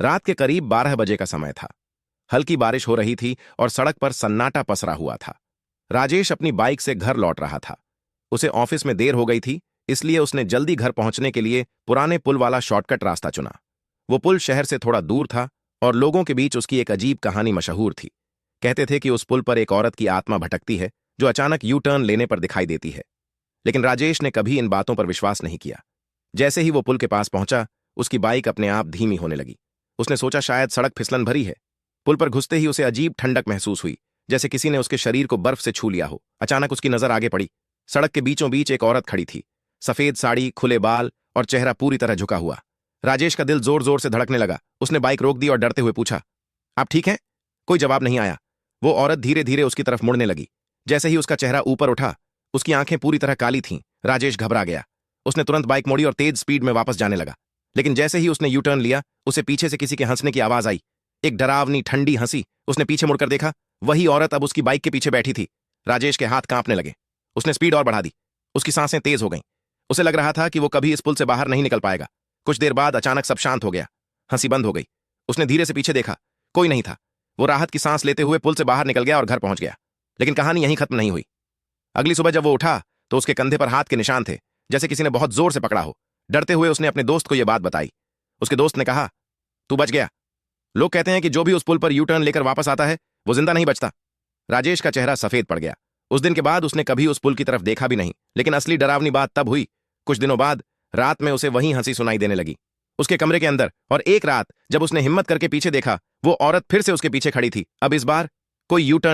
रात के करीब 12 बजे का समय था। हल्की बारिश हो रही थी और सड़क पर सन्नाटा पसरा हुआ था। राजेश अपनी बाइक से घर लौट रहा था। उसे ऑफिस में देर हो गई थी, इसलिए उसने जल्दी घर पहुंचने के लिए पुराने पुल वाला शॉर्टकट रास्ता चुना। वो पुल शहर से थोड़ा दूर था और लोगों के बीच उसकी एक अजीब कहानी मशहूर थी। कहते थे कि उस पुल पर एक औरत की आत्मा भटकती है जो अचानक यू टर्न लेने पर दिखाई देती है। लेकिन राजेश ने कभी इन बातों पर विश्वास नहीं किया। जैसे ही वो पुल के पास पहुंचा, उसकी बाइक अपने आप धीमी होने लगी। उसने सोचा शायद सड़क फिसलन भरी है। पुल पर घुसते ही उसे अजीब ठंडक महसूस हुई, जैसे किसी ने उसके शरीर को बर्फ से छू लिया हो। अचानक उसकी नजर आगे पड़ी। सड़क के बीचों बीच एक औरत खड़ी थी। सफेद साड़ी, खुले बाल और चेहरा पूरी तरह झुका हुआ। राजेश का दिल जोर जोर से धड़कने लगा। उसने बाइक रोक दी और डरते हुए पूछा, आप ठीक हैं? कोई जवाब नहीं आया। वो औरत धीरे धीरे उसकी तरफ मुड़ने लगी। जैसे ही उसका चेहरा ऊपर उठा, उसकी आंखें पूरी तरह काली थीं। राजेश घबरा गया। उसने तुरंत बाइक मोड़ी और तेज स्पीड में वापस जाने लगा। लेकिन जैसे ही उसने यू टर्न लिया, उसे पीछे से किसी के हंसने की आवाज आई। एक डरावनी ठंडी हंसी। उसने पीछे मुड़कर देखा, वही औरत अब उसकी बाइक के पीछे बैठी थी। राजेश के हाथ कांपने लगे। उसने स्पीड और बढ़ा दी। उसकी सांसें तेज हो गईं। उसे लग रहा था कि वो कभी इस पुल से बाहर नहीं निकल पाएगा। कुछ देर बाद अचानक सब शांत हो गया। हंसी बंद हो गई। उसने धीरे से पीछे देखा, कोई नहीं था। वो राहत की सांस लेते हुए पुल से बाहर निकल गया और घर पहुंच गया। लेकिन कहानी यहीं खत्म नहीं हुई। अगली सुबह जब वो उठा तो उसके कंधे पर हाथ के निशान थे, जैसे किसी ने बहुत जोर से पकड़ा हो। डरते हुए उसने अपने दोस्त को यह बात बताई। उसके दोस्त ने कहा, तू बच गया। लोग कहते हैं कि जो भी उस पुल पर यू टर्न लेकर वापस आता है वो जिंदा नहीं बचता। राजेश का चेहरा सफेद पड़ गया। उस दिन के बाद उसने कभी उस पुल की तरफ देखा भी नहीं। लेकिन असली डरावनी बात तब हुई। कुछ दिनों बाद रात में उसे वहीं हंसी सुनाई देने लगी, उसके कमरे के अंदर। और एक रात जब उसने हिम्मत करके पीछे देखा, वो औरत फिर से उसके पीछे खड़ी थी। अब इस बार कोई यू टर्न